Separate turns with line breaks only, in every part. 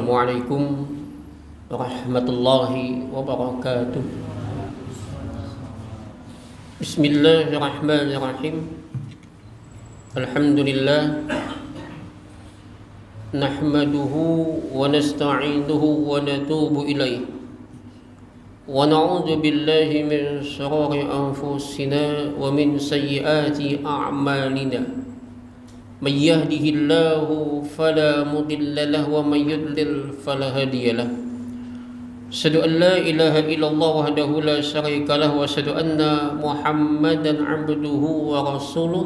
Assalamualaikum warahmatullahi wabarakatuh. Bismillahirrahmanirrahim. Alhamdulillah nahmaduhu wa nasta'inuhu wa natubu ilaih wa na'udzu billahi min shururi anfusina wa min sayyiati a'malina. من يهده الله فلا مضل له ومن يضلل فلا هادي له أشهد أن لا إله إلا الله وحده لا شريك له وأشهد أن محمدا عبده ورسوله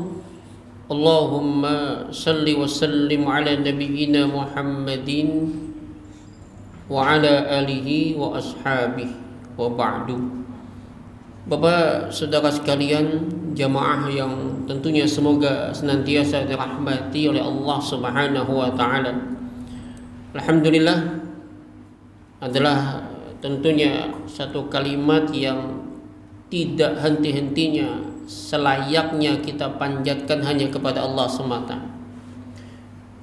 اللهم صل وسلم على نبينا محمد وعلى آله وأصحابه وبعد. Bapak saudara sekalian, jamaah yang tentunya semoga senantiasa dirahmati oleh Allah Subhanahu wa taala. Alhamdulillah adalah tentunya satu kalimat yang tidak henti-hentinya selayaknya kita panjatkan hanya kepada Allah semata.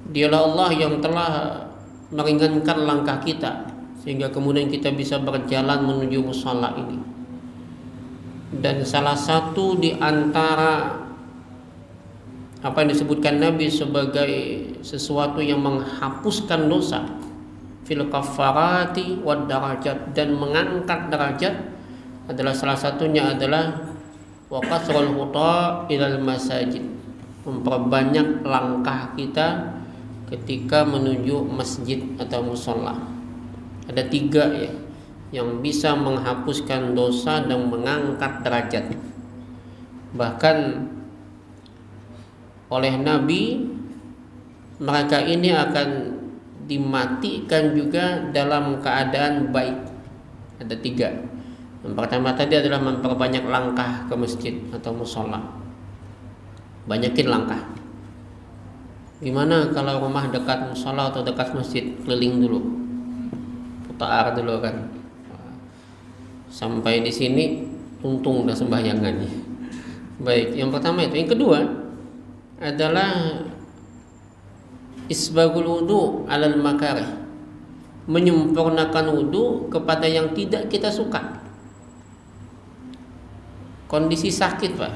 Dialah Allah yang telah meringankan langkah kita sehingga kemudian kita bisa berjalan menuju musala ini. Dan salah satu di antara apa yang disebutkan Nabi sebagai sesuatu yang menghapuskan dosa, fil kafarati wad darajat, dan mengangkat derajat adalah salah satunya adalah wa qasrul khuta ilal masajid, memperbanyak langkah kita ketika menuju masjid atau mushola. Ada 3 ya yang bisa menghapuskan dosa dan mengangkat derajat. Bahkan oleh Nabi, mereka ini akan dimatikan juga dalam keadaan baik. Ada 3. Yang pertama tadi adalah memperbanyak langkah ke masjid atau mushola. Banyakin langkah. Gimana kalau rumah dekat mushola atau dekat masjid? Keliling dulu, putar dulu kan. Sampai di sini untung dah sembahyangannya. Baik, yang pertama itu. Yang kedua adalah isbagul wudu alal makarih, menyempurnakan wudu kepada yang tidak kita suka. Kondisi sakit Pak,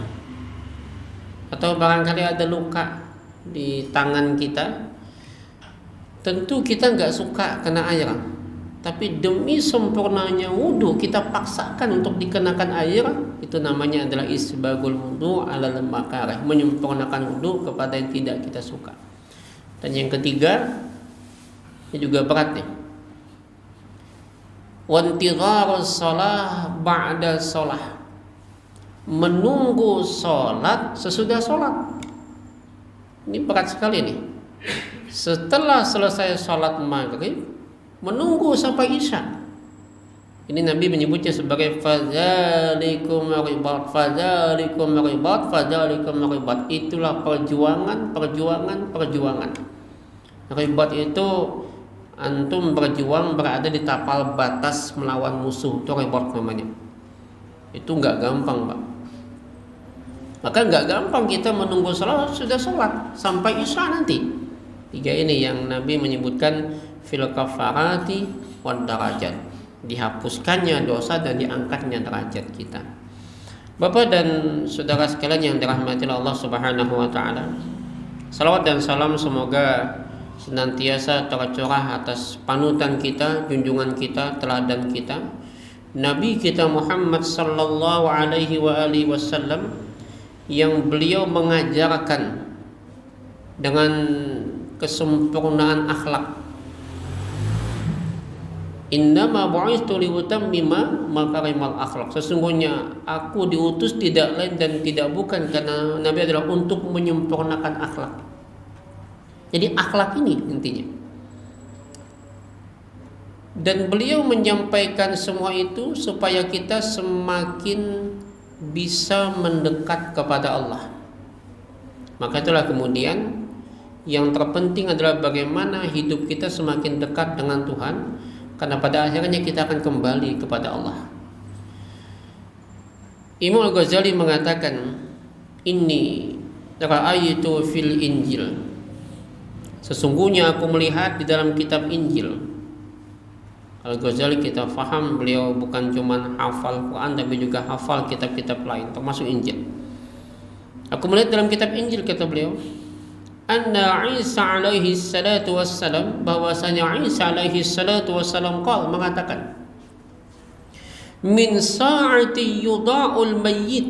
atau barangkali ada luka di tangan kita, tentu kita nggak suka kena air, tapi demi sempurnanya wudu kita paksakan untuk dikenakan air. Itu namanya adalah isbagul wudu alal makarih, menyempurnakan wudu kepada yang tidak kita suka. Dan yang ketiga, ini juga berat nih, wantidharus shalah ba'da shalah, menunggu sholat sesudah sholat. Ini berat sekali nih. Setelah selesai sholat maghrib menunggu sampai isya. Ini Nabi menyebutnya sebagai fadzalikum ribat, fadzalikum ribat, fadzalikum ribat. Itulah perjuangan. Ribat itu antum berjuang berada di tapal batas melawan musuh, itu ribat namanya. Itu enggak gampang, Pak. Maka enggak gampang kita menunggu sholat sudah sholat sampai isya nanti. 3 ini yang Nabi menyebutkan fil kafarati wad darajat, dihapuskannya dosa dan diangkatnya derajat kita. Bapak dan saudara sekalian yang dirahmati Allah Subhanahu wa taala, salawat dan salam semoga senantiasa tercurah atas panutan kita, junjungan kita, teladan kita, Nabi kita Muhammad sallallahu alaihi wasallam, yang beliau mengajarkan dengan kesempurnaan akhlak. Innama bu'istu liutammima makarimal akhlak. Sesungguhnya aku diutus tidak lain dan tidak bukan karena Nabi adalah untuk menyempurnakan akhlak. Jadi akhlak ini intinya. Dan beliau menyampaikan semua itu supaya kita semakin bisa mendekat kepada Allah. Maka itulah kemudian yang terpenting adalah bagaimana hidup kita semakin dekat dengan Tuhan. Karena pada akhirnya kita akan kembali kepada Allah. Imam Al-Ghazali mengatakan, Inni ra'aitu fil Injil, sesungguhnya aku melihat di dalam kitab Injil, Al-Ghazali kita faham beliau bukan cuma hafal Quran tapi juga hafal kitab-kitab lain termasuk Injil. Aku melihat dalam kitab Injil kata beliau, anna Isa alaihi salatu wassalam, bahwasanya Isa alaihi salatu wassalam mengatakan, min sa'ati yudha'ul mayyit,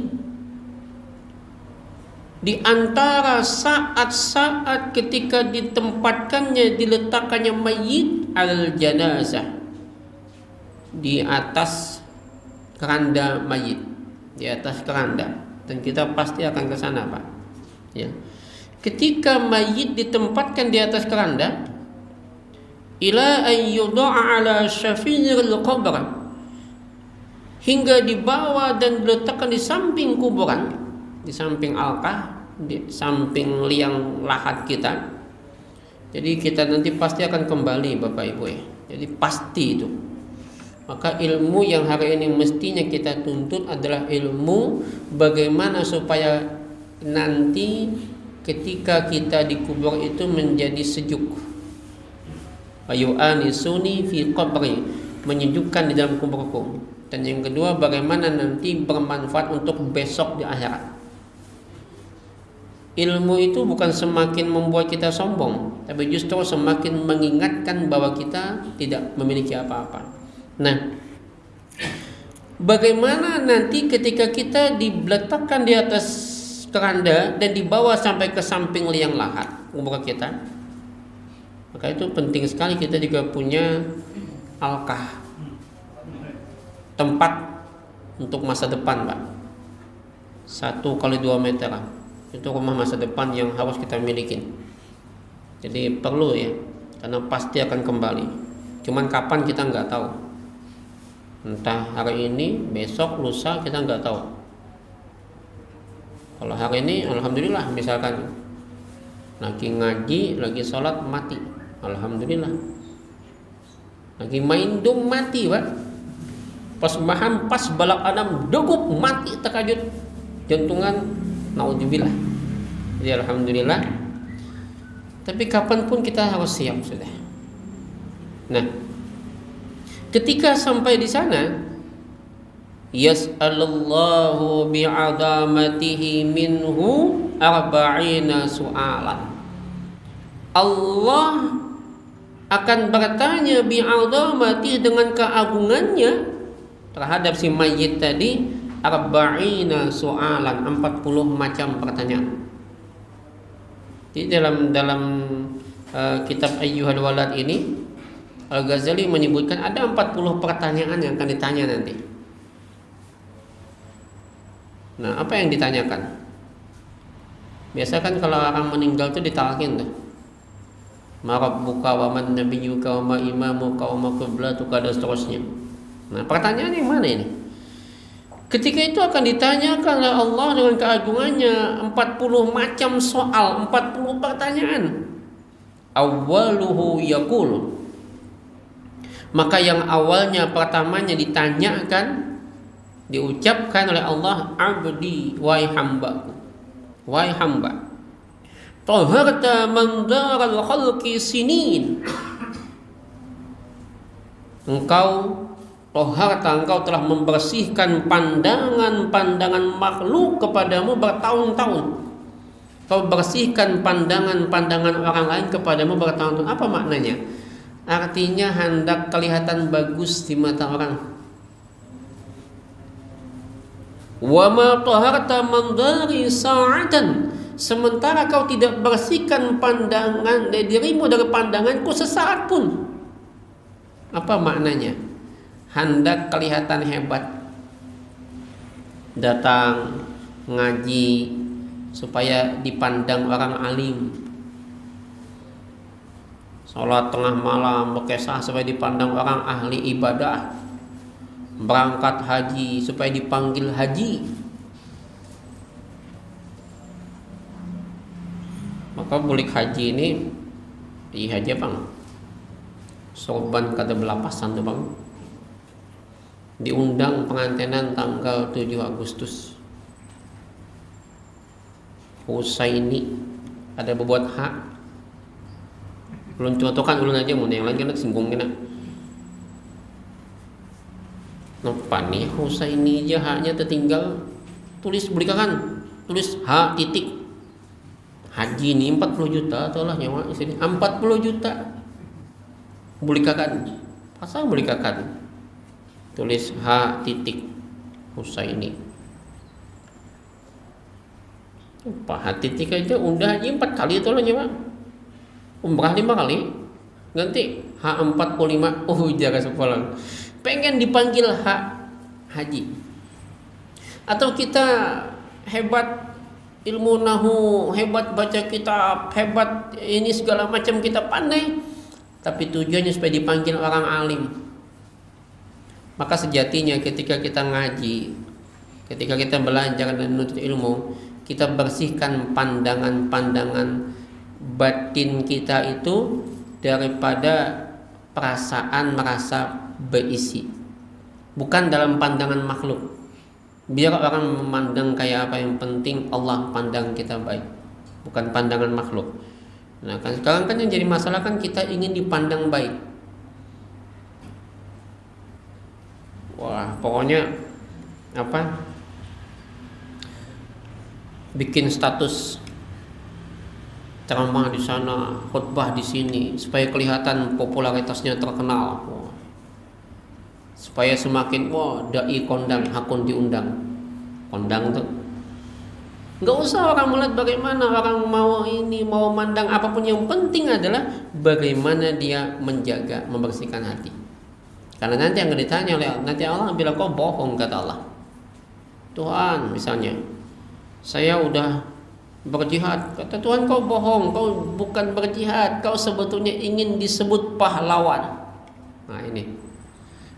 di antara saat-saat ketika ditempatkannya, diletakkannya mayit al janazah, di atas keranda mayit, di atas keranda, dan kita pasti akan ke sana, Pak. Ya. Ketika mayit ditempatkan di atas keranda, ila an yudha'a ala syafiril qabr, hingga dibawa dan diletakkan di samping kuburan, di samping alqah, di samping liang lahat kita. Jadi kita nanti pasti akan kembali, Bapak Ibu ya. Jadi pasti itu. Maka ilmu yang hari ini mestinya kita tuntut adalah ilmu bagaimana supaya nanti ketika kita dikubur itu menjadi sejuk. Ayu'anisuni fi qabri, menyejukkan di dalam kuburku. Dan yang kedua, bagaimana nanti bermanfaat untuk besok di akhirat. Ilmu itu bukan semakin membuat kita sombong, tapi justru semakin mengingatkan bahwa kita tidak memiliki apa-apa. Nah, bagaimana nanti ketika kita diletakkan di atas keranda dan dibawa sampai ke samping liang lahat kubur kita, maka itu penting sekali kita juga punya alqah, tempat untuk masa depan, Pak. 1x2 meter itu rumah masa depan yang harus kita miliki. Jadi perlu ya, karena pasti akan kembali. Cuman kapan kita nggak tahu. Entah hari ini, besok, lusa, kita nggak tahu. Kalau hari ini, alhamdulillah, misalkan lagi ngaji, lagi sholat, mati, alhamdulillah. Lagi main dum, mati, Pak. Pas maham, pas balap adam, dogup, mati, terkajut, jantungan, naudzubillah. Jadi alhamdulillah. Tapi kapanpun kita harus siap sudah. Nah, ketika sampai di sana, yas'alullahu bi'adamatihi minhu arba'ina su'alan. Allah akan bertanya bi'adamatihi, dengan keagungannya terhadap si mayit tadi, arba'ina su'alan, 40 macam pertanyaan. Di dalam kitab Ayyuhal Walad ini, Al-Ghazali menyebutkan ada 40 pertanyaan yang akan ditanya nanti. Nah, apa yang ditanyakan? Biasa kan kalau orang meninggal itu ditalkin tuh. Ma rabbuka wa man nabiyyuka wa ma imamuka wa ma qiblatuka, dan seterusnya. Nah, pertanyaan yang mana ini? Ketika itu akan ditanyakan oleh Allah dengan keagungannya 40 macam soal, 40 pertanyaan. Awwaluhu yaqul, maka yang awalnya pertamanya ditanyakan, diucapkan oleh Allah, abdi, wahai hambaku, wahai hamba, taharta mandaral khalqi sinin, engkau taharta, engkau telah membersihkan pandangan-pandangan makhluk kepadamu bertahun-tahun. Kau bersihkan pandangan-pandangan orang lain kepadamu bertahun-tahun. Apa maknanya? Artinya hendak kelihatan bagus di mata orang. Wa ma taharta mandari sa'atan, sementara kau tidak bersihkan pandangan dirimu dari pandanganku sesaat pun. Apa maknanya? Hendak kelihatan hebat, datang ngaji supaya dipandang orang alim, sholat tengah malam berkesah supaya dipandang orang ahli ibadah, berangkat haji supaya dipanggil haji. Maka bulik haji ini di haji bang, sorban kada belapasan tuh bang, diundang pengantinan tanggal 7 Agustus. Husaini ada berbuat hak, belum contohkan ulun aja, mun yang lain kan singgung kena. Nampak nih Husaini aja haknya tertinggal, tulis belikan, tulis hak titik. Haji ini 40 juta atau lah nyawa di sini 40 juta belikan, pasang belikan, tulis hak titik Husaini. Pak hak titik aja udah aja 4 kali itu lah nyawa, umrah 5 kali, ganti hak 45. Jangan sepulang pengen dipanggil hak haji. Atau kita hebat ilmu nahu, hebat baca kitab, hebat ini segala macam kita pandai, tapi tujuannya supaya dipanggil orang alim. Maka sejatinya ketika kita ngaji, ketika kita belajar dan menuntut ilmu, kita bersihkan pandangan-pandangan batin kita itu daripada perasaan merasa berisi, bukan dalam pandangan makhluk. Biar orang memandang kayak apa, yang penting Allah pandang kita baik, bukan pandangan makhluk. Nah kan sekarang kan yang jadi masalah kan kita ingin dipandang baik. Wah pokoknya apa, bikin status ceramah di sana, khutbah di sini supaya kelihatan popularitasnya terkenal. Supaya semakin dai kondang, hakun diundang. Kondang tuh nggak usah orang melihat bagaimana orang mau ini mau mandang apapun, yang penting adalah bagaimana dia menjaga, membersihkan hati. Karena nanti yang ditanya oleh nanti Allah bilang kau bohong, kata Allah. Tuhan misalnya, saya udah berjihad, kata Tuhan kau bohong, kau bukan berjihad, kau sebetulnya ingin disebut pahlawan. Nah ini,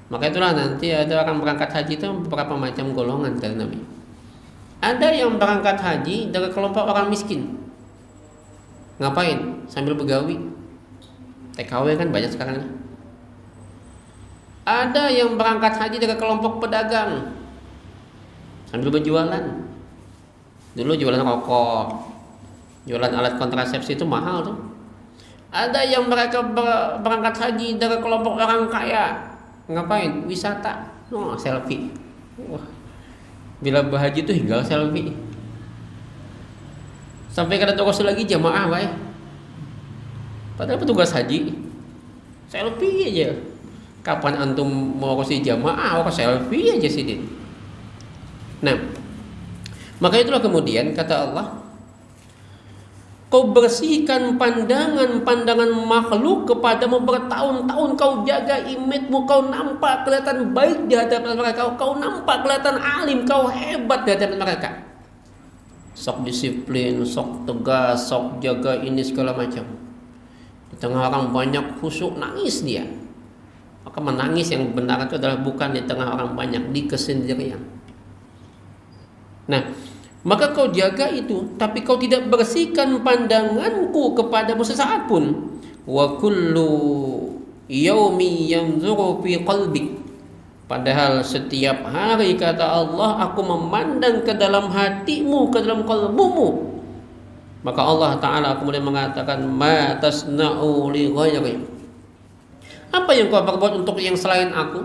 maka itulah nanti ada orang berangkat haji itu beberapa macam golongan kata Nabi. Ada yang berangkat haji dari kelompok orang miskin. Ngapain? Sambil begawi. TKW kan banyak sekarang. Ada yang berangkat haji dari kelompok pedagang, sambil berjualan. Dulu jualan rokok, jualan alat kontrasepsi itu mahal tuh. Ada yang mereka berangkat haji dari kelompok orang kaya. Ngapain? Wisata. Selfie. Wah, bila berhaji itu hingga selfie. Sampai kada toko lagi jamaah baik. Padahal petugas haji selfie aja. Kapan antum mau kasih jamaah, kok selfie aja sih. Nah, maka itulah kemudian kata Allah, kau bersihkan pandangan-pandangan makhluk kepadamu bertahun-tahun, kau jaga image-mu, kau nampak kelihatan baik di hadapan mereka, kau nampak kelihatan alim, kau hebat di hadapan mereka. Sok disiplin, sok tegas, sok jaga ini segala macam. Di tengah orang banyak khusyuk, nangis dia. Maka menangis yang benar itu adalah bukan di tengah orang banyak, di kesendirian. Nah, maka kau jaga itu, tapi kau tidak bersihkan pandanganku kepadamu sesaat pun. Wa kullu yaumi yanzuru fi qalbik. Padahal setiap hari kata Allah, aku memandang ke dalam hatimu, ke dalam kalbumu. Maka Allah Ta'ala kemudian mengatakan, ma tasna'u li ghairi. Apa yang kau perbuat untuk yang selain aku,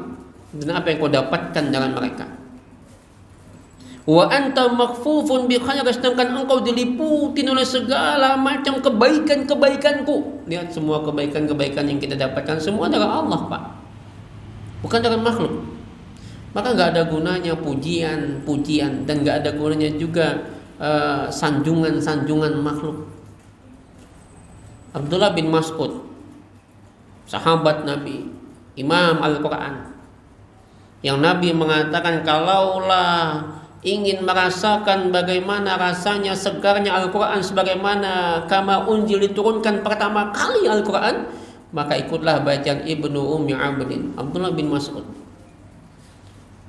dan apa yang kau dapatkan dengan mereka. Wa anta makhfufun bi khairi, sedangkan engkau diliputi oleh segala macam kebaikan-kebaikanku. Lihat semua kebaikan-kebaikan yang kita dapatkan semua dari Allah, Pak. Bukan dari makhluk. Maka enggak ada gunanya pujian-pujian, dan enggak ada gunanya juga sanjungan-sanjungan makhluk. Abdullah bin Mas'ud, sahabat Nabi, Imam Al-Quran, yang Nabi mengatakan kalaulah ingin merasakan bagaimana rasanya segarnya Al-Quran, sebagaimana kama unjil diturunkan pertama kali Al-Quran, maka ikutlah bacaan Ibnu Ummi Abdin, Abdullah bin Mas'ud.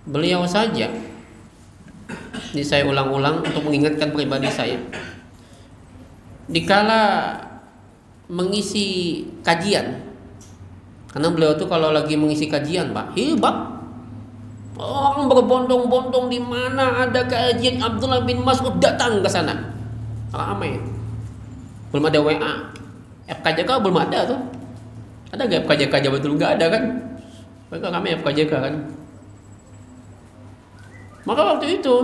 Beliau saja, ini saya ulang-ulang untuk mengingatkan pribadi saya, dikala mengisi kajian, karena beliau tuh kalau lagi mengisi kajian, Pak, hebat. Orang berbondong-bondong, di mana ada kajian Abdullah bin Mas'ud datang ke sana. Ramai. Belum ada WA. FKJK belum ada tuh. Ada enggak FKJK betul? Enggak ada kan? Mereka ramai FKJK kan. Maka waktu itu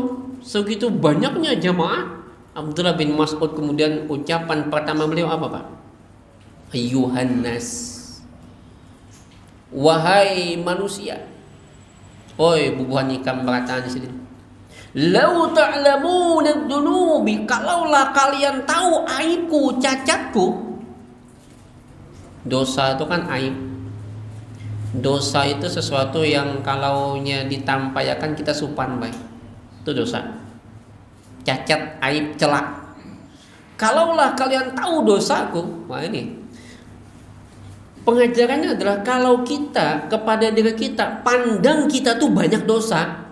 segitu banyaknya jamaah, Abdullah bin Mas'ud kemudian ucapan pertama beliau apa, Pak? Ayyuhan nas, wahai manusia. Oi, bubuhan ikam berataan di sini. Lau ta'lamuna dunubi, kalaulah kalian tahu aibku, cacatku. Dosa itu kan aib. Dosa itu sesuatu yang kalaunya ditampaikan kita supan baik. Itu dosa. Cacat, aib, celak. Kalaulah kalian tahu dosaku, wah ini. Pengajarannya adalah kalau kita kepada diri kita pandang kita tuh banyak dosa,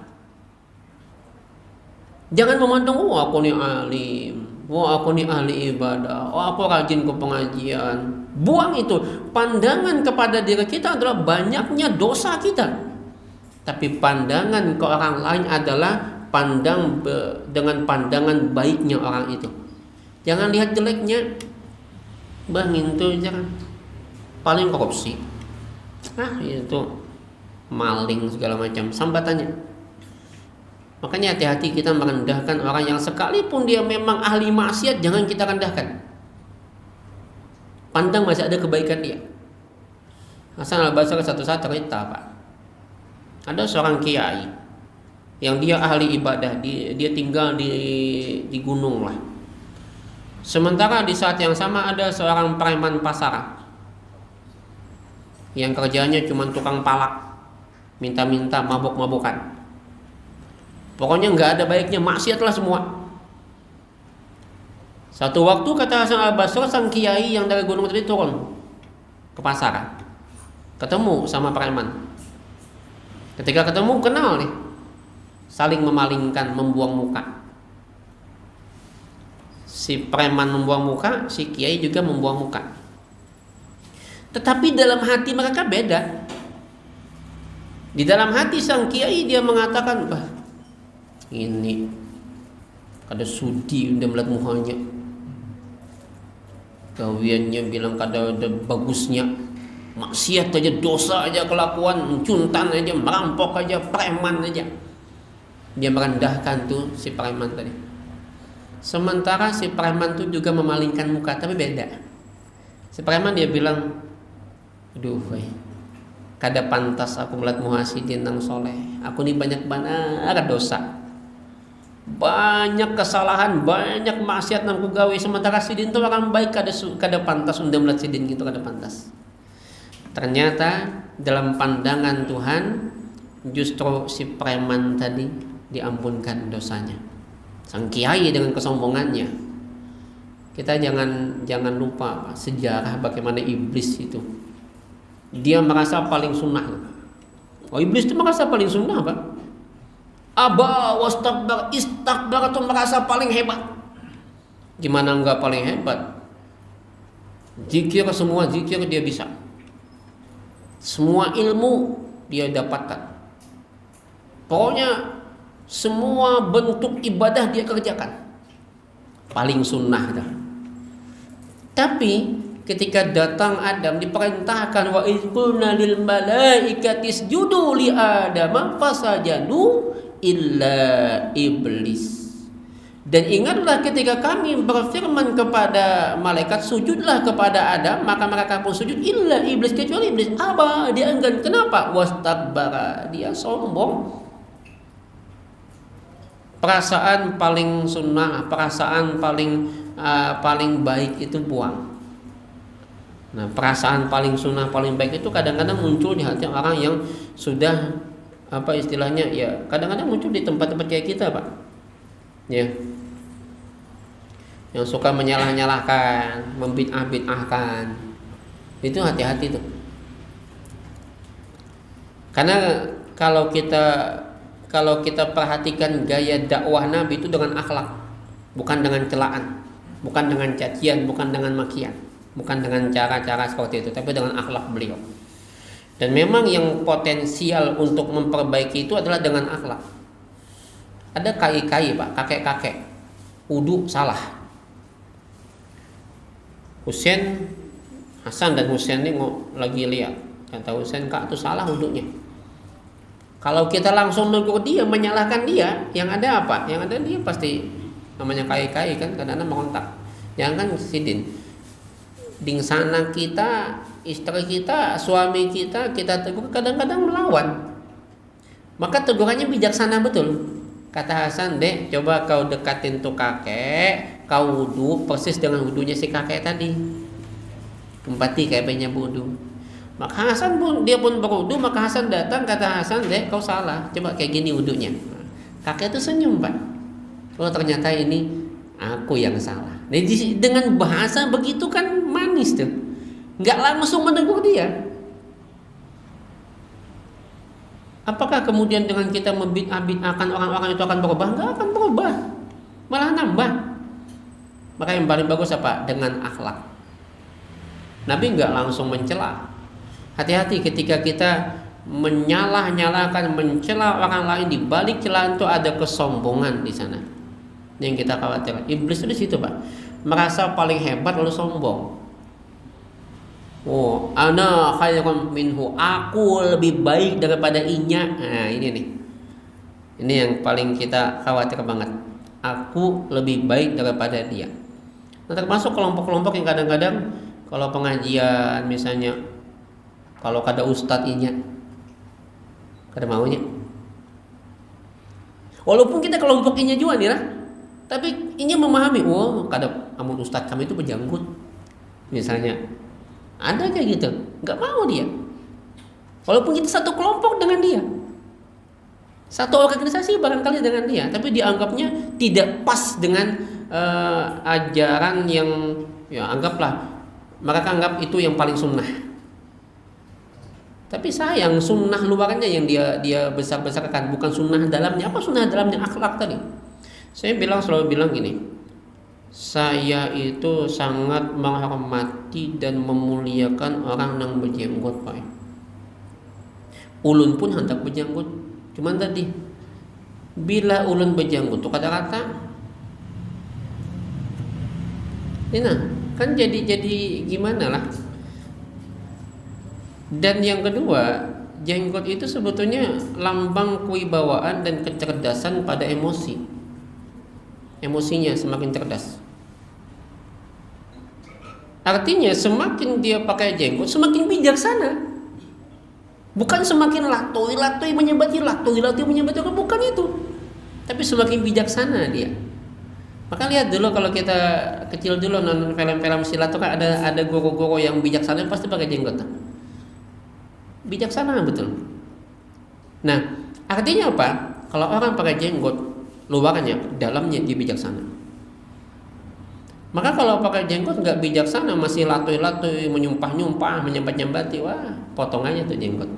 jangan memandang aku nih alim, aku nih ahli ibadah, aku rajin ke pengajian. Buang itu. Pandangan kepada diri kita adalah banyaknya dosa kita. Tapi pandangan ke orang lain adalah dengan pandangan baiknya orang itu. Jangan lihat jeleknya. Bang itu jangan. Paling korupsi, itu maling segala macam sambatannya. Makanya hati-hati kita merendahkan orang yang sekalipun dia memang ahli maksiat, jangan kita rendahkan. Pandang masih ada kebaikan dia. Hasan al-Basri satu saat cerita, Pak, ada seorang kiai yang dia ahli ibadah, dia tinggal di gunung lah. Sementara di saat yang sama ada seorang preman pasaran yang kerjanya cuma tukang palak, minta-minta, mabok-mabokan. Pokoknya nggak ada baiknya, maksiatlah semua. Satu waktu kata Hasan al-Basri, sang kiai yang dari gunung tadi turun ke pasar, ketemu sama preman. Ketika ketemu kenal nih, saling memalingkan, membuang muka. Si preman membuang muka, si kiai juga membuang muka. Tetapi dalam hati mereka beda. Di dalam hati sang kiai dia mengatakan, bah, ini kada sudi udah melihat muhanya, gawiannya bilang kada ada bagusnya, maksiat aja, dosa aja kelakuan, cuntan aja, merampok aja, preman aja. Dia merendahkan tuh si preman tadi. Sementara si preman tuh juga memalingkan muka, tapi beda. Si preman dia bilang, aduh, kada pantas aku melihat muhasidin nang soleh. Aku ini banyak dosa, banyak kesalahan, banyak maksiat nang kugawe. Sementara sidin itu orang baik, kada pantas unda melihat sidin gitu, kada pantas. Ternyata dalam pandangan Tuhan justru si preman tadi diampunkan dosanya. Sang kiai dengan kesombongannya. Kita jangan lupa sejarah bagaimana iblis itu. Dia merasa paling sunnah. Oh, iblis itu merasa paling sunnah, Pak. Aba wastakbar, istakbar, itu merasa paling hebat. Gimana enggak paling hebat? Zikir, semua zikir dia bisa. Semua ilmu dia dapatkan. Pokoknya semua bentuk ibadah dia kerjakan. Paling sunnah dah. Tapi ketika datang Adam diperintahkan wa izqulna lil malaikati isjudu li Adam fasajadu illa iblis. Dan ingatlah ketika kami berfirman kepada malaikat sujudlah kepada Adam, maka mereka pun sujud illa iblis, kecuali iblis. Apa? Dia enggan. Kenapa? Wastakbara, dia sombong. Perasaan paling sunnah, perasaan paling baik itu buang. Nah, perasaan paling sunnah, paling baik itu kadang-kadang muncul di hati orang yang sudah apa istilahnya ya, kadang-kadang muncul di tempat-tempat kayak kita, Pak. Ya. Yang suka menyalah-nyalahkan, membid'ah-bid'ahkan. Itu hati-hati tuh. Karena kalau kita perhatikan gaya dakwah Nabi itu dengan akhlak, bukan dengan celaan, bukan dengan cacian, bukan dengan makian, bukan dengan cara-cara seperti itu, tapi dengan akhlak beliau. Dan memang yang potensial untuk memperbaiki itu adalah dengan akhlak. Ada kai-kai, Pak, kakek-kakek wudu salah. Hasan dan Husain ini lagi lihat, kata Husain, kak itu salah wudunya. Kalau kita langsung negur dia, menyalahkan dia, yang ada apa? Yang ada dia pasti namanya kai-kai kan, kadang-kadang mengontak. Yang kan sidin. Di sana kita, istri kita, suami kita tegur, kadang-kadang melawan. Maka tegurannya bijaksana betul. Kata Hasan, "Dek, coba kau dekatin tuh kakek, kau wudu persis dengan wudunya si kakek tadi. Tempati kayak pennya wudu." Maka Hasan pun dia pun berwudu, maka Hasan datang, kata Hasan, "Dek, kau salah. Coba kayak gini wudunya." Kakek itu senyum, Pak. Oh, ternyata ini aku yang salah. Jadi dengan bahasa begitu kan manis tuh. Enggak langsung menegur dia. Apakah kemudian dengan kita membid'ah-bid'ahkan orang-orang itu akan berubah? Enggak akan berubah. Malah nambah. Maka yang paling bagus apa? Dengan akhlak. Nabi enggak langsung mencela. Hati-hati ketika kita menyalah-nyalakan, mencela orang lain, di balik celaan itu ada kesombongan di sana. Yang kita khawatir. Iblis itu di situ, Pak. Merasa paling hebat lalu sombong. Oh, ana khairum minhu. Aku lebih baik daripada inya. Nah, ini nih. Ini yang paling kita khawatir banget. Aku lebih baik daripada dia. Nah, termasuk kelompok-kelompok yang kadang-kadang kalau pengajian misalnya, kalau kada ustadz inya, kada maunya. Walaupun kita kelompok inya juga nih lah, tapi inya memahami, oh kada amun ustadz kami itu berjanggut. Misalnya, ada kayak gitu, nggak mau dia. Walaupun kita satu kelompok dengan dia, satu organisasi barangkali dengan dia, tapi dianggapnya tidak pas dengan ajaran yang, ya anggaplah mereka anggap itu yang paling sunnah. Tapi sayang sunnah luarnya yang dia besar-besarkan, bukan sunnah dalamnya. Apa sunnah dalamnya? Akhlak tadi. Saya selalu bilang gini, saya itu sangat menghormati dan memuliakan orang yang berjenggot, Pak. Ulun pun hendak berjenggot. Cuman tadi bila ulun berjenggot itu kata-kata ini kan jadi gimana lah. Dan yang kedua, jenggot itu sebetulnya lambang kewibawaan dan kecerdasan pada emosi. Emosinya semakin cerdas. Artinya semakin dia pakai jenggot, semakin bijaksana. Bukan semakin latoi menyembati, bukan itu. Tapi semakin bijaksana dia. Maka lihat dulu kalau kita kecil dulu nonton film-film silat tuh kan ada guru-guru yang bijaksana pasti pakai jenggot. Bijaksana betul. Nah, artinya apa? Kalau orang pakai jenggot, luarnya, dalamnya dia bijaksana. Maka kalau pakai jenggot nggak bijaksana, masih latoi-latoi, menyumpah-nyumpah, menyambat-nyambati, wah, potongannya tuh jenggot.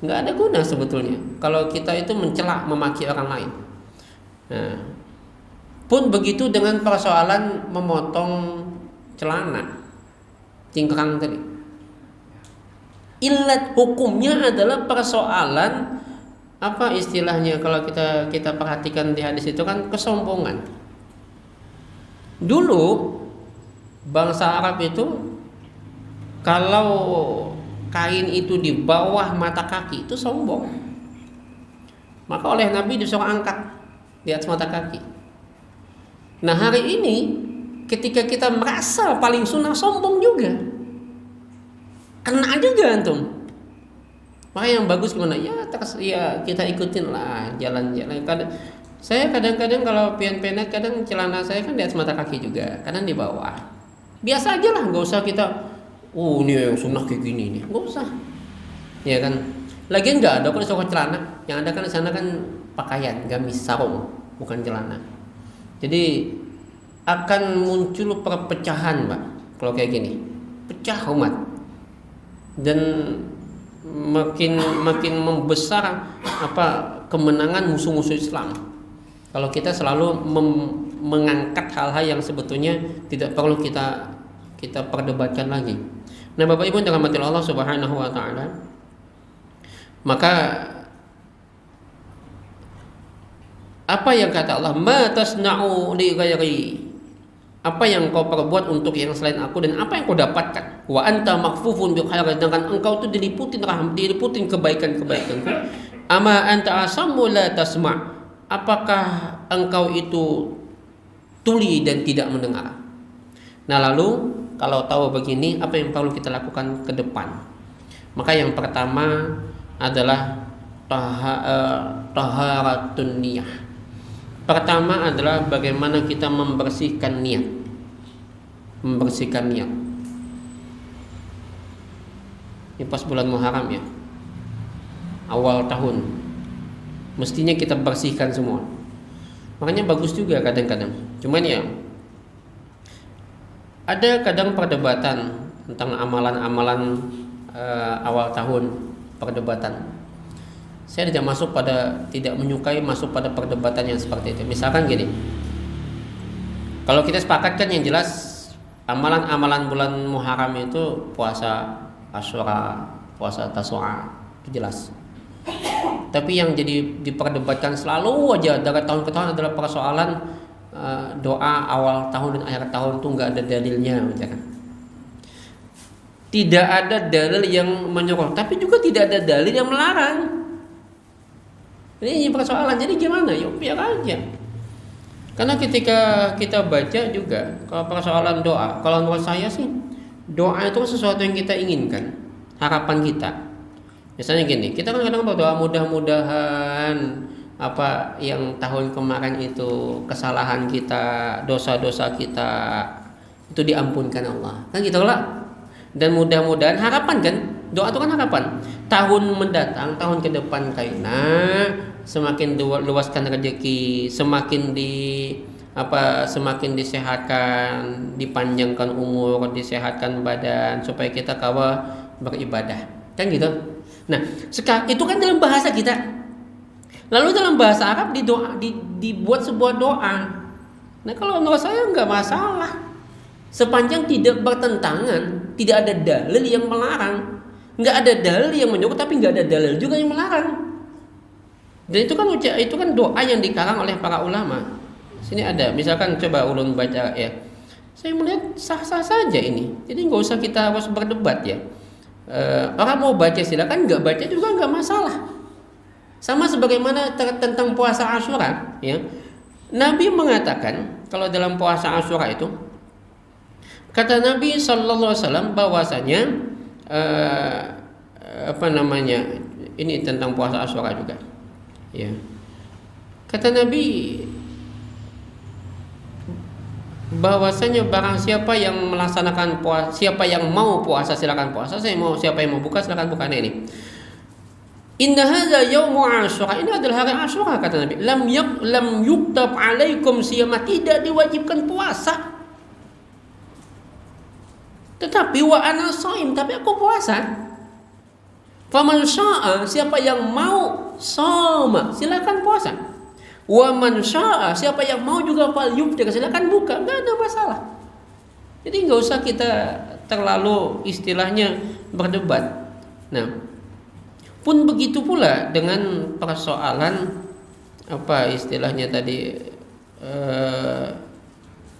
Nggak ada guna sebetulnya. Kalau kita itu mencela, memaki orang lain. Nah, pun begitu dengan persoalan memotong celana, cingkrang tadi. Ilat hukumnya adalah persoalan apa istilahnya kalau kita perhatikan di hadis itu kan kesombongan. Dulu bangsa Arab itu kalau kain itu di bawah mata kaki itu sombong. Maka oleh Nabi disuruh angkat di atas mata kaki. Nah hari ini ketika kita merasa paling sunnah, sombong juga. Kena juga antum. Maka yang bagus gimana? Ya kita ikutin lah jalan-jalan. Saya kadang-kadang kalau pian-pianet, kadang celana saya kan di atas mata kaki juga, kadang di bawah. Biasa aja lah, nggak usah kita, oh ini yang sunnah kayak gini nih, nggak usah. Ya kan. Lagian nggak ada kok disuruh celana. Yang ada kan di sana kan pakaian, gamis, sarung, bukan celana. Jadi akan muncul perpecahan, Pak. Kalau kayak gini, pecah umat. Dan makin membesar kemenangan musuh-musuh Islam kalau kita selalu mengangkat hal-hal yang sebetulnya tidak perlu kita perdebatkan lagi. Nah, Bapak Ibu yang dirahmati Allah Subhanahu wa taala, maka apa yang kata Allah, ma tasna'u li ghairi, apa yang kau perbuat untuk yang selain aku dan apa yang kau dapatkan. Wa anta makfufun bil khairat, dengan engkau itu diliputin kebaikan-kebaikanku. Ama anta asammu la tasma'. Apakah engkau itu tuli dan tidak mendengar? Nah, lalu kalau tahu begini, apa yang perlu kita lakukan ke depan? Maka yang pertama adalah taharatun niyah. Pertama adalah bagaimana kita membersihkan niat. Membersihkan niat. Ini pas bulan Muharram ya, awal tahun, mestinya kita bersihkan semua. Makanya bagus juga kadang-kadang. Cuman ya ada kadang perdebatan tentang amalan-amalan awal tahun, perdebatan. Saya tidak menyukai masuk pada perdebatan yang seperti itu. Misalkan gini, kalau kita sepakatkan yang jelas amalan-amalan bulan Muharram itu puasa Asyura, puasa Tasu'a, itu jelas. Tapi yang jadi diperdebatkan selalu aja dari tahun ke tahun adalah persoalan doa awal tahun dan akhir tahun tuh nggak ada dalilnya, kan? Tidak ada dalil yang menyuruh, tapi juga tidak ada dalil yang melarang. Ini persoalan. Jadi gimana? Yuk biar aja. Karena ketika kita baca juga kalau persoalan doa, kalau menurut saya sih doa itu sesuatu yang kita inginkan, harapan kita. Misalnya gini, kita kan kadang berdoa mudah-mudahan apa yang tahun kemarin itu kesalahan kita, dosa-dosa kita itu diampunkan Allah. Kan gitu lah. Dan mudah-mudahan harapan kan, doa itu kan harapan. Tahun mendatang, tahun ke depan kayaknya semakin luaskan rezeki, semakin disehatkan, dipanjangkan umur, disehatkan badan supaya kita kawa beribadah. Kan gitu. Nah, sekarang itu kan dalam bahasa kita. Lalu dalam bahasa Arab dibuat sebuah doa. Nah, kalau menurut saya nggak masalah. Sepanjang tidak bertentangan, tidak ada dalil yang melarang. Nggak ada dalil yang menyuruh, tapi nggak ada dalil juga yang melarang. Dan itu kan doa yang dikarang oleh para ulama. Sini ada, misalkan coba ulun baca ya. Saya melihat sah-sah saja ini. Jadi nggak usah kita harus berdebat ya. Orang mau baca silakan, nggak baca juga nggak masalah. Sama sebagaimana tentang puasa Asyura ya. Nabi mengatakan kalau dalam puasa Asyura itu, kata Nabi sallallahu alaihi wasallam bahwasanya ini tentang puasa Asyura juga. Ya. Kata Nabi bahwasanya barang siapa yang melaksanakan puasa, siapa yang mau puasa silakan puasa, siapa yang mau buka silakan buka. Nah, ini. Inna hadza yaumu Asyura, ini adalah hari Asyura kata Nabi. Lam yuktab alaikum siyama, tidak diwajibkan puasa. Tetapi wa ana shaim, tapi aku puasa. Faman syaa, siapa yang mau shoma, silakan puasa. Wa man syaa, siapa yang mau juga fal yuftir, silakan buka, enggak ada masalah. Jadi enggak usah kita terlalu istilahnya berdebat. Nah, pun begitu pula dengan persoalan apa istilahnya tadi,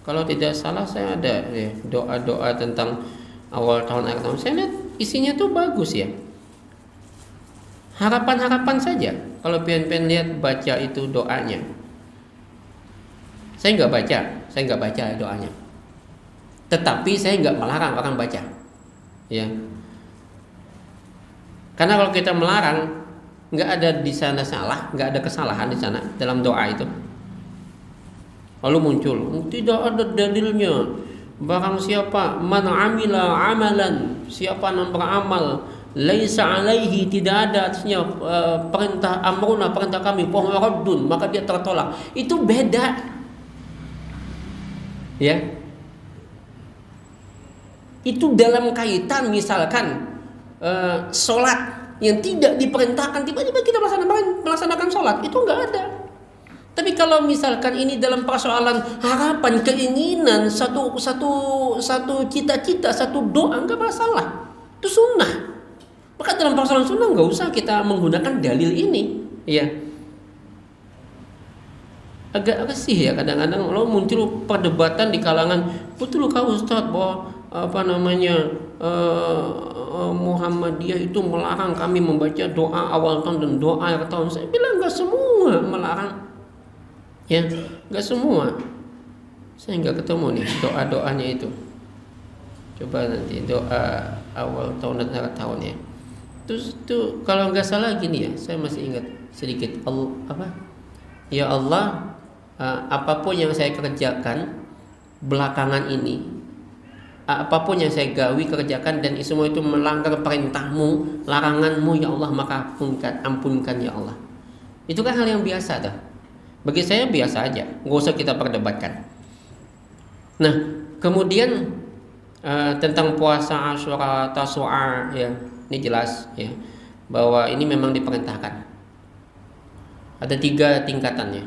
kalau tidak salah saya ada ya, doa-doa tentang awal tahun akhir tahun. Saya lihat isinya tuh bagus ya. Harapan-harapan saja. Kalau pengen lihat baca itu doanya. Saya nggak baca doanya. Tetapi saya nggak melarang orang baca. Ya. Karena kalau kita melarang, nggak ada di sana salah, nggak ada kesalahan di sana dalam doa itu. Lalu muncul, tidak ada dalilnya. Barang siapa man amila amalan, siapa yang beramal, laisa alaihi, tidak ada atasnya perintah amruna, perintah kami, fahuwa raddun, maka dia tertolak. Itu beda. Ya. Itu dalam kaitan misalkan sholat yang tidak diperintahkan, tiba-tiba kita melaksanakan sholat, itu nggak ada. Tapi kalau misalkan ini dalam persoalan harapan, keinginan, satu cita-cita, satu doa, nggak masalah, itu sunnah. Maka dalam persoalan sunnah nggak usah kita menggunakan dalil ini, ya. Agak sih ya kadang-kadang lo muncul perdebatan di kalangan, betul kah Ustadz bahwa Muhammadiyah itu melarang kami membaca doa awal tahun dan doa akhir tahun. Saya bilang nggak semua melarang, ya nggak semua. Saya nggak ketemu nih doa-doanya itu. Coba nanti doa awal tahun dan akhir tahun ya. Terus itu kalau nggak salah gini ya, saya masih ingat sedikit. Ya Allah, apapun yang saya kerjakan belakangan ini, apapun yang saya gawi kerjakan dan semua itu melanggar perintahmu, laranganmu ya Allah, maka ampunkan ya Allah. Itu kan hal yang biasa dah. Bagi saya biasa aja, nggak usah kita perdebatkan. Nah, kemudian tentang puasa Asyura, Tasu'a, ya ini jelas ya bahwa ini memang diperintahkan. Ada 3 tingkatannya.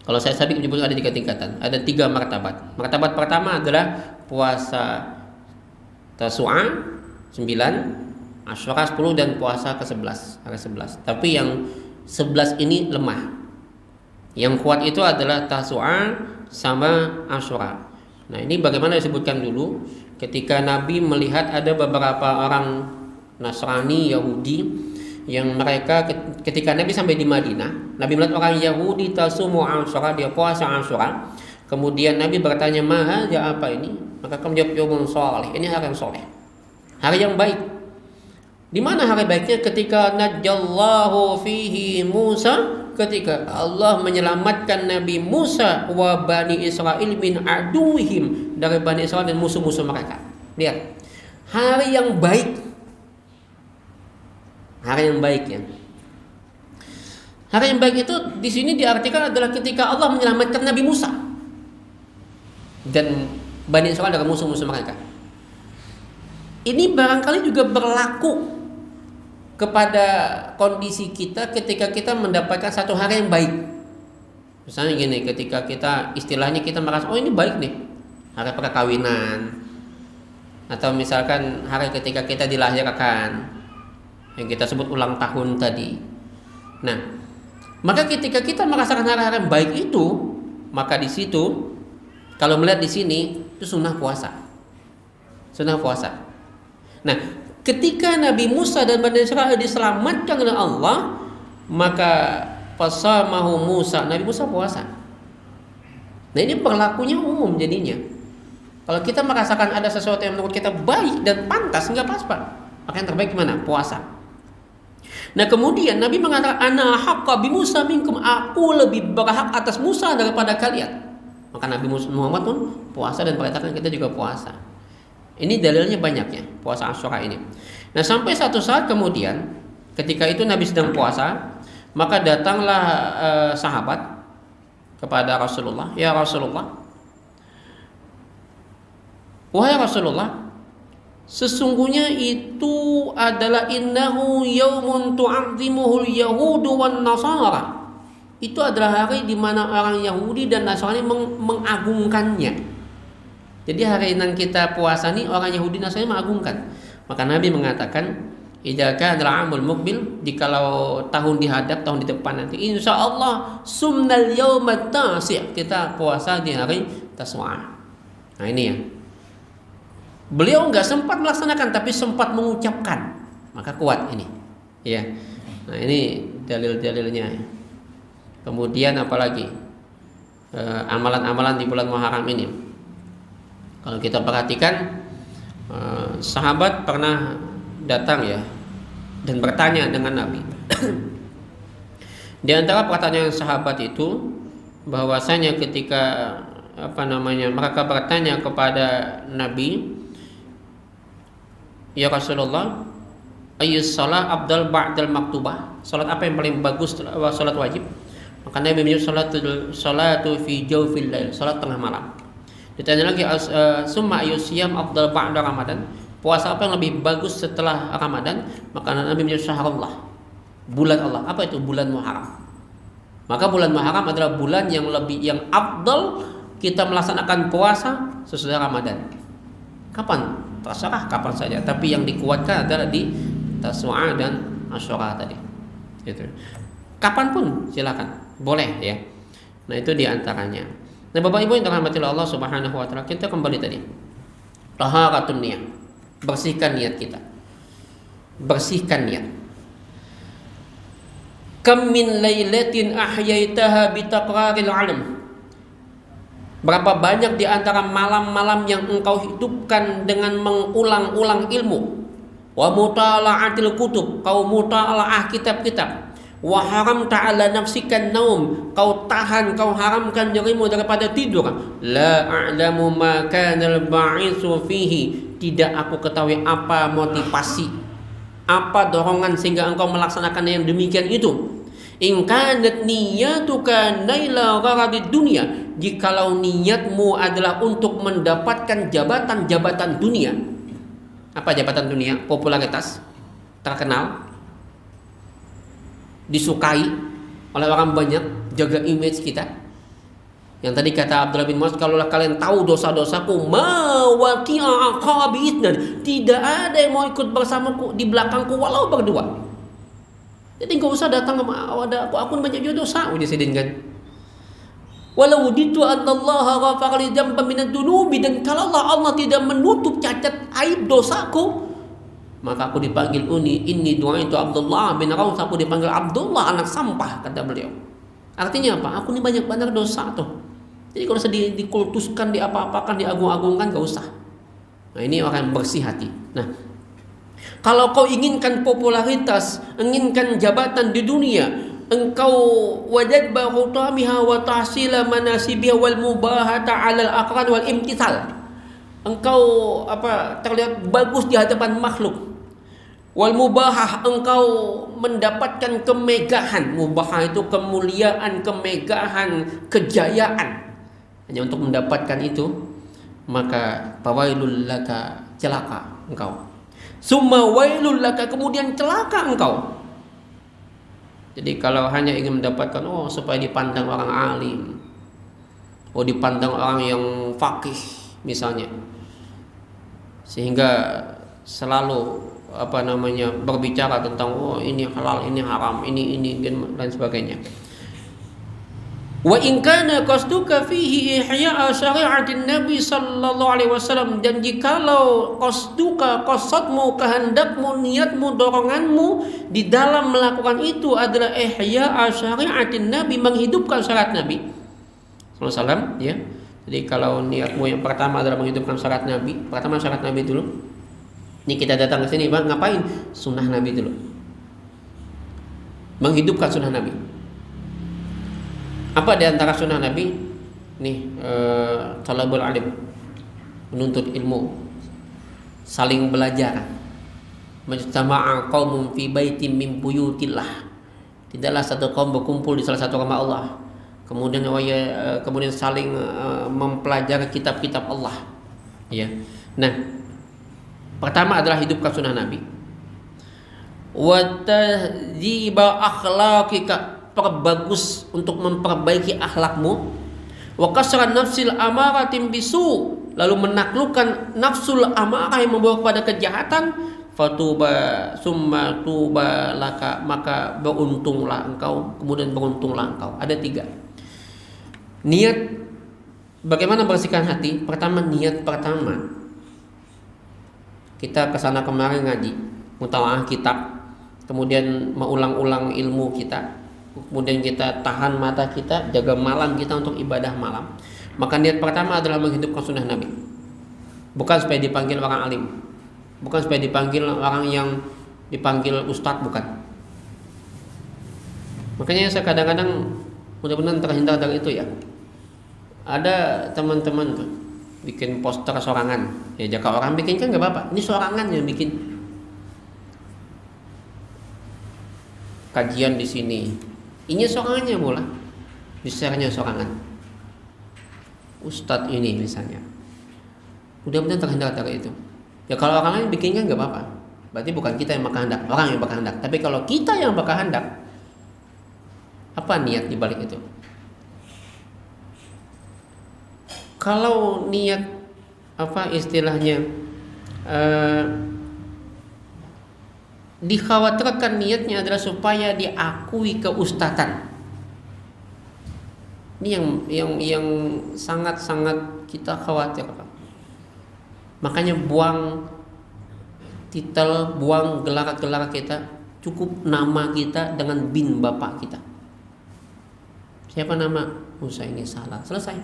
Kalau saya sabik menyebut ada 3 tingkatan, ada 3 martabat. Martabat pertama adalah puasa Tasu'a 9, Asyura 10 dan puasa ke-11, hari 11. Tapi yang 11 ini lemah. Yang kuat itu adalah Tasu'a sama Asyura. Nah, ini bagaimana disebutkan dulu ketika Nabi melihat ada beberapa orang Nasrani, Yahudi yang mereka ketika Nabi sampai di Madinah, Nabi melihat orang Yahudi tasumu Asyura, dia puasa Asyura. Kemudian Nabi bertanya, "Maha, ya apa ini?" Maka kamu jawab, "Yaumun shalih." Ini hari yang soleh, hari yang baik. Di mana hari baiknya? Ketika najjallahu fihi Musa, ketika Allah menyelamatkan Nabi Musa wa Bani Israil min aduhim, dari Bani Israil dan musuh-musuh mereka. Lihat, hari yang baik. Hari yang baik ya. Hari yang baik itu di sini diartikan adalah ketika Allah menyelamatkan Nabi Musa dan Bani Israil dari musuh-musuh mereka. Ini barangkali juga berlaku kepada kondisi kita ketika kita mendapatkan satu hari yang baik. Misalnya gini, ketika kita istilahnya kita merasa, oh ini baik nih, hari perkawinan, atau misalkan hari ketika kita dilahirkan, yang kita sebut ulang tahun tadi. Nah, maka ketika kita merasakan hari-hari yang baik itu, maka di situ kalau melihat di sini itu sunnah puasa. Sunnah puasa. Nah, ketika Nabi Musa dan Bani Israil diselamatkan oleh Allah, maka fasamahu Musa, Nabi Musa puasa. Nah, ini berlakunya umum jadinya. Kalau kita merasakan ada sesuatu yang menurut kita baik dan pantas, enggak pas, Pak. Maka yang terbaik gimana? Puasa. Nah, kemudian Nabi mengatakan, "Ana haqqa bi Musa minkum," aku lebih berhak atas Musa daripada kalian. Maka Nabi Muhammad pun puasa dan perintahkan kita juga puasa. Ini dalilnya banyak ya, puasa Asyura ini. Nah, sampai satu saat kemudian ketika itu Nabi sedang puasa, maka datanglah sahabat kepada Rasulullah, "Ya Rasulullah, wahai Rasulullah, sesungguhnya itu adalah innahu yaumun tu'azzimuhul yahudu wan nasara." Itu adalah hari di mana orang Yahudi dan Nasrani mengagungkannya. Jadi hari yang kita puasa nih orang Yahudi Nasrani mengagungkan. Maka Nabi mengatakan, "Idza kana al-'amul muqbil," jikalau tahun dihadap, tahun di depan nanti, insyaallah sumnal yaumat tasi', kita puasa di hari Tasu'a. Nah, ini ya. Beliau nggak sempat melaksanakan tapi sempat mengucapkan, maka kuat ini ya. Nah, ini dalil-dalilnya. Kemudian apalagi amalan-amalan di bulan Muharram ini, kalau kita perhatikan, sahabat pernah datang ya dan bertanya dengan Nabi. Di antara pertanyaan sahabat itu bahwasanya ketika mereka bertanya kepada Nabi, "Ya Rasulullah, ayyus salat afdal ba'dal maktubah?" Salat apa yang paling bagus setelah salat wajib? Maka Nabi menyebut salatu fi jawfil lail, salat tengah malam. Ditanya lagi, "Summa ayyus siyam afdal ba'da Ramadan?" Puasa apa yang lebih bagus setelah Ramadan? Maka Nabi menyebut syahrullah, bulan Allah. Apa itu bulan Muharram? Maka bulan Muharram adalah bulan yang afdal kita melaksanakan puasa sesudah Ramadan. Kapan? Terserah kapan saja, tapi yang dikuatkan adalah di Tasu'a dan Asyura tadi. Gitu. Kapanpun silakan, boleh ya. Nah, itu diantaranya. Nah, Bapak Ibu yang dirahmati Allah Subhanahu wa taala, kita kembali tadi. Taharatun niat. Bersihkan niat kita. Bersihkan niat. Kam min lailatin ahyaitaha bi taqraril alam. Berapa banyak di antara malam-malam yang engkau hidupkan dengan mengulang-ulang ilmu. Wa mutala'atil kutub, kau muta'alaah kitab-kitab. Wa haramta ala nafsikan naum, kau tahan, kau haramkan dirimu daripada tidur. La a'lamu ma kana al-ba'itsu fihi, tidak aku ketahui apa motivasi, apa dorongan sehingga engkau melaksanakan yang demikian itu. In kanat niyatuka naila gharadid dunya, jikalau niatmu adalah untuk mendapatkan jabatan-jabatan dunia. Apa jabatan dunia? Popularitas, terkenal, disukai oleh orang banyak, jaga image kita. Yang tadi kata Abdullah bin Mas'ud, kalaulah kalian tahu dosa-dosaku, ma waqi'a aqabi itnan, tidak ada yang mau ikut bersamaku di belakangku walau berdua. Jadi enggak usah datang ke aku banyak juga dosa udah sedin kan. Walau ditu anallaha ghafara li dzamban minad dunubi, dan kalau Allah tidak menutup cacat aib dosaku, maka aku dipanggil inni doa itu Abdullah bin Raus, aku dipanggil Abdullah anak sampah, kata beliau. Artinya apa? Aku ini banyak banget dosa tuh. Jadi kalau usah dikultuskan, diapa-apakan, diagung-agungkan, gak usah. Nah, ini orang bersih hati. Nah, kalau kau inginkan popularitas, inginkan jabatan di dunia, engkau wajad bahutamiha wa tahsila manasibiha wal mubahata 'ala al-aqran wal imtithal. Engkau terlihat bagus di hadapan makhluk. Wal mubahah, engkau mendapatkan kemegahan. Mubahah itu kemuliaan, kemegahan, kejayaan. Hanya untuk mendapatkan itu, maka fawailul laka, celaka engkau. Summa wailul laka, kemudian celaka engkau. Jadi kalau hanya ingin mendapatkan supaya dipandang orang alim, dipandang orang yang faqih misalnya, sehingga selalu berbicara tentang ini halal, ini haram, ini dan sebagainya. Wa in kana qasduka fihi ihya'a syari'atin Nabi sallallahu alaihi wasallam, dan jikalau qasadmu, kehendakmu, niatmu, doronganmu di dalam melakukan itu adalah ihya'a syari'atin Nabi, menghidupkan syariat Nabi sallallahu alaihi wasallam, ya. Jadi kalau niatmu yang pertama adalah menghidupkan syariat Nabi, pertama syariat Nabi dulu. Ini kita datang ke sini, Bang, ngapain? Sunnah Nabi dulu. Menghidupkan sunnah Nabi. Apa di antara sunnah Nabi? Talabul alim, menuntut ilmu, saling belajar. Majtama'a qaumun fi baitin min buyutillah. Tidaklah satu kaum berkumpul di salah satu rumah Allah, kemudian saling mempelajari kitab-kitab Allah. Ya. Nah, pertama adalah hidupkan sunnah Nabi. Wa tahdziba akhlaqika, perbagus untuk memperbaiki akhlakmu. Wa kasran nafsil amaratin bisu, lalu menaklukkan nafsul amarah yang membawa kepada kejahatan. Fatuba summa tuba laka, maka beruntunglah engkau, kemudian beruntunglah engkau. Ada 3 niat. Bagaimana bersihkan hati? Pertama, niat pertama, kita kesana kemari ngaji, mutalaah kitab, kemudian mengulang-ulang ilmu kita, kemudian kita tahan mata kita, jaga malam kita untuk ibadah malam. Maka niat pertama adalah menghidupkan sunnah Nabi. Bukan supaya dipanggil orang alim, bukan supaya dipanggil orang yang dipanggil ustadz, bukan. Makanya saya kadang-kadang mudah-mudahan terhindar dari itu ya. Ada teman-teman tuh bikin poster sorangan, ya jika orang bikin kan nggak apa-apa. Ini sorangan yang bikin. Kajian di sini, ini sorangannya mula, besarnya sorangan. Ustadz ini misalnya, mudah-mudahan terhindar dari itu. Ya kalau orang lain bikinnya nggak apa-apa, berarti bukan kita yang berkehendak, orang yang berkehendak. Tapi kalau kita yang berkehendak, apa niat di balik itu? Kalau niat istilahnya dikhawatirkan niatnya adalah supaya diakui keustatan. Ini yang sangat-sangat kita khawatirkan. Makanya buang titel, buang gelar-gelar kita, cukup nama kita dengan bin bapak kita. Siapa nama? Musa, ini salah. Selesai.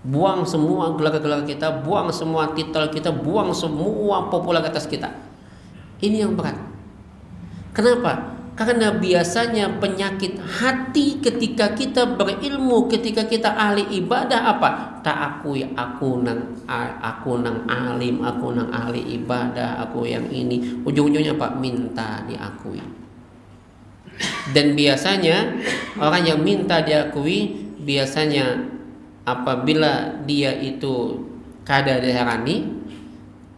Buang semua gelar-gelar kita, buang semua titel kita, buang semua popularitas kita. Ini yang berat. Kenapa? Karena biasanya penyakit hati ketika kita berilmu, ketika kita ahli ibadah apa? Tak akui aku nang alim, aku nang ahli ibadah, aku yang ini. Ujung-ujungnya apa? Minta diakui. Dan biasanya orang yang minta diakui, biasanya apabila dia itu kada diherani,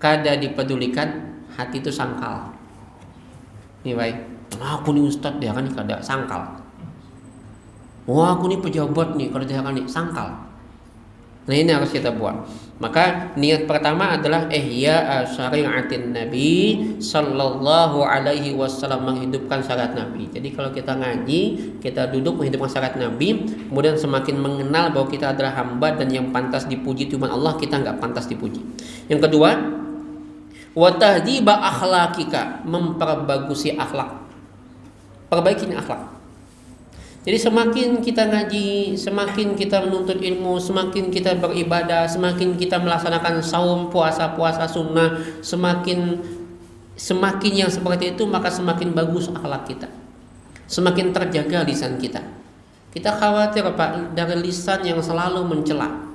kada dipedulikan, hati itu sangkal. Nih baik, aku nih ustadz dia kan kada sangkal. Wah aku nih pejabat nih kada diherani, sangkal. Nah ini harus kita buat. Maka niat pertama adalah ihya syariatin Nabi sallallahu alaihi wasallam, menghidupkan syariat Nabi. Jadi kalau kita ngaji, kita duduk menghidupkan syariat Nabi, kemudian semakin mengenal bahwa kita adalah hamba dan yang pantas dipuji cuma Allah, kita enggak pantas dipuji. Yang kedua, wa tahdiba akhlaqika, memperbagusi akhlak. Perbaiki akhlak. Jadi semakin kita ngaji, semakin kita menuntut ilmu, semakin kita beribadah, semakin kita melaksanakan saum, puasa sunnah, semakin yang seperti itu, maka semakin bagus akhlak kita, semakin terjaga lisan kita. Kita khawatir Pak dari lisan yang selalu mencela,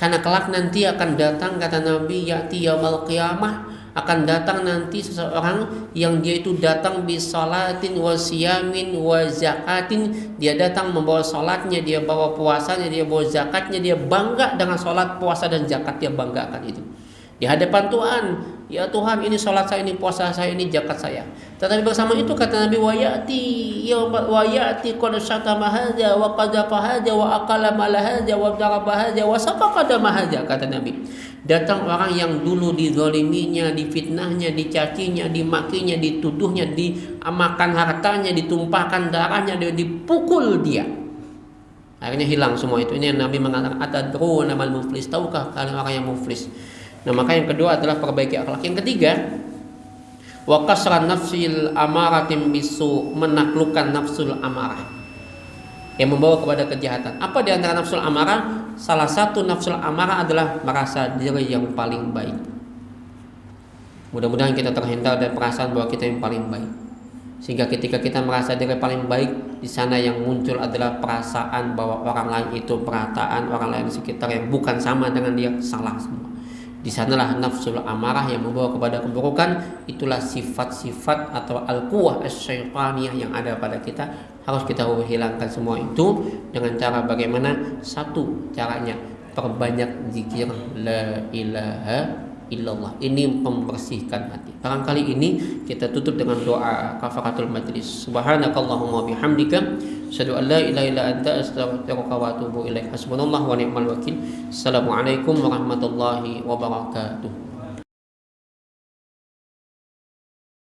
karena kelak nanti akan datang, kata Nabi, ya'ti yaumul qiyamah, akan datang nanti seseorang yang dia itu datang bisolatin wa siyamin wa zakatin, dia datang membawa solatnya, dia bawa puasanya, dia bawa zakatnya, dia bangga dengan solat, puasa dan zakat, dia banggakan itu di hadapan Tuhan. Ya Tuhan, ini solat saya, ini puasa saya, ini zakat saya. Tetapi bersama itu kata Nabi, wa ya'ti qad syatama hadza wa qadhafa hadza wa aqala mala hadza wa daraba hadza wa safaqa dama hadza, kata Nabi. Datang orang yang dulu dizaliminya, difitnahnya, dicacinya, dimakinya, dituduhnya, dimakan hartanya, ditumpahkan darahnya, dipukul dia. Akhirnya hilang semua itu. Ini yang Nabi mengatakan, atadruna mal muflis, tahukah kalian orang yang muflis? Nah, maka yang kedua adalah perbaiki akhlak. Yang ketiga, wa kasran nafsil amaratin bisu, menaklukkan nafsul amarah yang membawa kepada kejahatan. Apa di antara nafsul amarah? Salah satu nafsul amarah adalah merasa diri yang paling baik. Mudah-mudahan kita terhindar dari perasaan bahwa kita yang paling baik. Sehingga ketika kita merasa diri paling baik, di sana yang muncul adalah perasaan bahwa orang lain itu perataan, orang lain di sekitar yang bukan sama dengan dia salah semua. Di sanalah nafsul amarah yang membawa kepada keburukan. Itulah sifat-sifat atau al-quwah asy-syaitaniyah yang ada pada kita. Harus kita hilangkan semua itu dengan cara bagaimana? Satu caranya, perbanyak zikir la ilaha illallah. Ini membersihkan hati. Barangkali ini kita tutup dengan doa kafaratul majlis. Subhanakallahumma bihamdika asyhadu an la ilaha illa anta astaghfiruka wa atubu ilaik. Hasbunallahu wa ni'mal wakil. Assalamualaikum warahmatullahi wabarakatuh.